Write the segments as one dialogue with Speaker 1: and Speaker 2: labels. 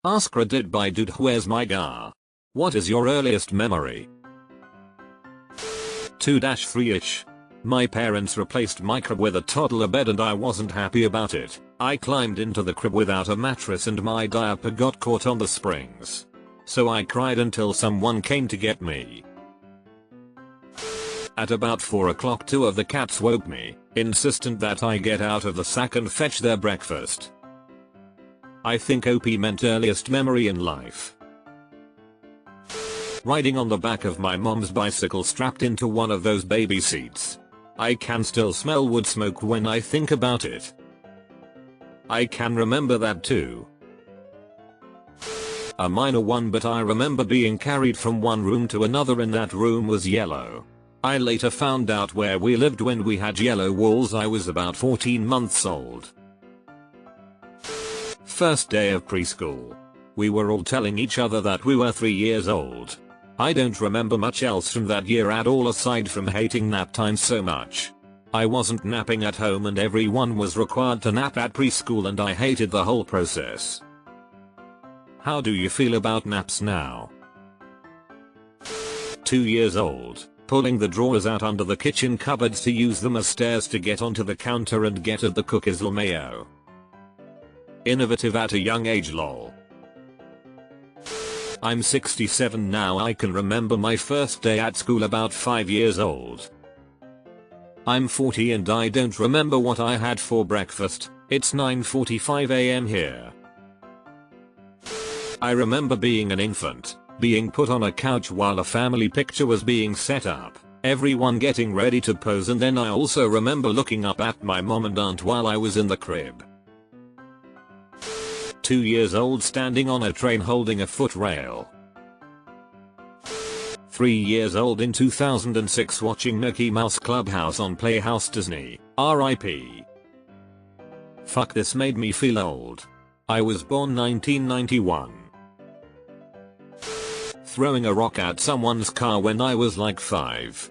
Speaker 1: AskReddit by Dude Where's My Gar? What is your earliest memory? 2-3ish. My parents replaced my crib with a toddler bed and I wasn't happy about it. I climbed into the crib without a mattress and my diaper got caught on the springs. So I cried until someone came to get me. At about 4 o'clock 2 of the cats woke me, insistent that I get out of the sack and fetch their breakfast. I think OP meant earliest memory in life. Riding on the back of my mom's bicycle strapped into one of those baby seats. I can still smell wood smoke when I think about it. I can remember that too. A minor one, but I remember being carried from one room to another and that room was yellow. I later found out where we lived when we had yellow walls. I was about 14 months old. First day of preschool. We were all telling each other that we were 3 years old. I don't remember much else from that year at all aside from hating nap time so much. I wasn't napping at home and everyone was required to nap at preschool and I hated the whole process. How do you feel about naps now? 2 years old. Pulling the drawers out under the kitchen cupboards to use them as stairs to get onto the counter and get at the cookies or mayo. Innovative at a young age lol. I'm 67 now. I can remember my first day at school about 5 years old. I'm 40 and I don't remember what I had for breakfast. It's 9:45 AM here. I remember being an infant, being put on a couch while a family picture was being set up, everyone getting ready to pose, and then I also remember looking up at my mom and aunt while I was in the crib. 2 years old standing on a train holding a footrail. 3 years old in 2006 watching Mickey Mouse Clubhouse on Playhouse Disney, RIP. Fuck, this made me feel old. I was born 1991. Throwing a rock at someone's car when I was like 5.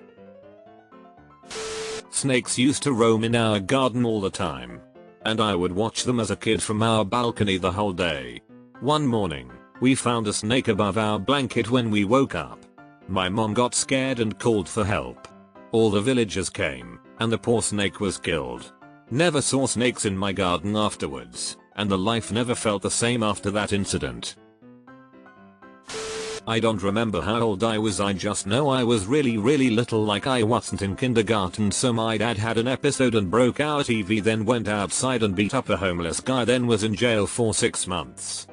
Speaker 1: Snakes used to roam in our garden all the time. And I would watch them as a kid from our balcony the whole day. One morning, we found a snake above our blanket when we woke up. My mom got scared and called for help. All the villagers came, and the poor snake was killed. Never saw snakes in my garden afterwards, and the life never felt the same after that incident. I don't remember how old I was, I just know I was really little, like I wasn't in kindergarten, so my dad had an episode and broke our TV, then went outside and beat up a homeless guy, then was in jail for 6 months.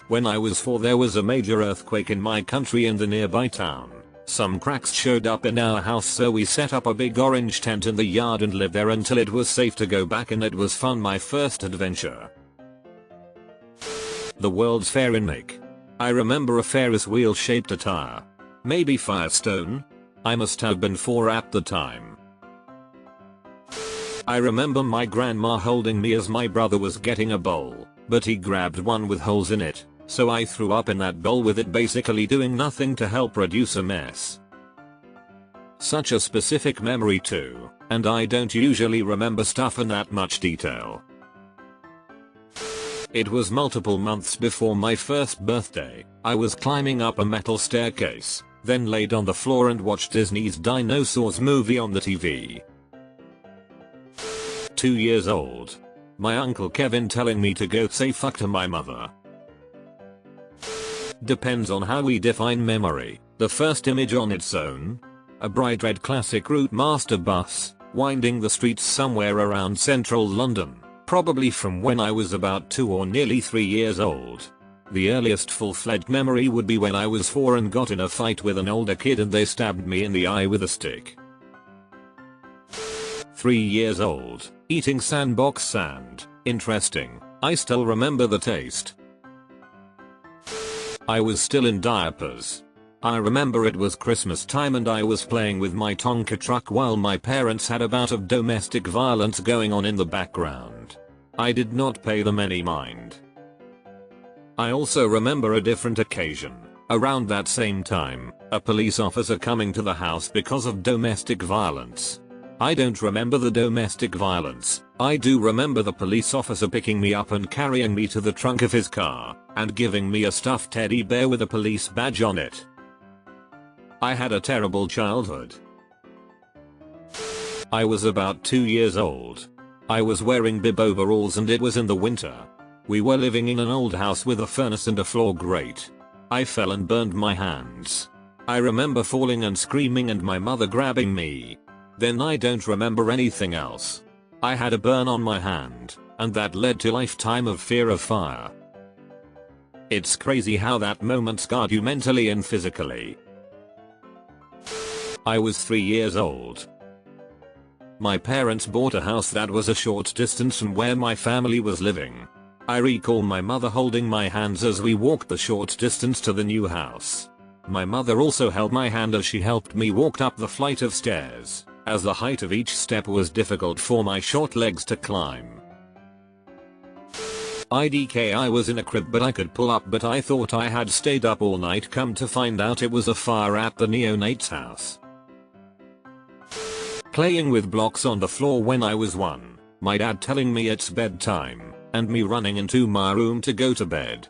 Speaker 1: When I was 4 there was a major earthquake in my country in the nearby town. Some cracks showed up in our house, so we set up a big orange tent in the yard and lived there until it was safe to go back, and it was fun, my first adventure. The World's Fair in Nick. I remember a Ferris wheel shaped attire. Maybe Firestone? I must have been 4 at the time. I remember my grandma holding me as my brother was getting a bowl, but he grabbed one with holes in it, so I threw up in that bowl with it basically doing nothing to help reduce a mess. Such a specific memory too, and I don't usually remember stuff in that much detail. It was multiple months before my first birthday. I was climbing up a metal staircase, then laid on the floor and watched Disney's Dinosaurs movie on the TV. 2 years old. My uncle Kevin telling me to go say fuck to my mother. Depends on how we define memory. The first image on its own? A bright red classic route master bus, winding the streets somewhere around central London. Probably from when I was about 2 or nearly 3 years old. The earliest full-fledged memory would be when I was 4 and got in a fight with an older kid and they stabbed me in the eye with a stick. 3 years old, eating sandbox sand. Interesting, I still remember the taste. I was still in diapers. I remember it was Christmas time and I was playing with my Tonka truck while my parents had a bout of domestic violence going on in the background. I did not pay them any mind. I also remember a different occasion. Around that same time, a police officer coming to the house because of domestic violence. I don't remember the domestic violence. I do remember the police officer picking me up and carrying me to the trunk of his car, and giving me a stuffed teddy bear with a police badge on it. I had a terrible childhood. I was about 2 years old. I was wearing bib overalls and it was in the winter. We were living in an old house with a furnace and a floor grate. I fell and burned my hands. I remember falling and screaming and my mother grabbing me. Then I don't remember anything else. I had a burn on my hand, and that led to a lifetime of fear of fire. It's crazy how that moment scarred you mentally and physically. I was 3 years old. My parents bought a house that was a short distance from where my family was living. I recall my mother holding my hands as we walked the short distance to the new house. My mother also held my hand as she helped me walk up the flight of stairs, as the height of each step was difficult for my short legs to climb. I was in a crib but I could pull up, but I thought I had stayed up all night. Come to find out it was a fire at the neonate's house. Playing with blocks on the floor when I was 1, my dad telling me it's bedtime, and me running into my room to go to bed.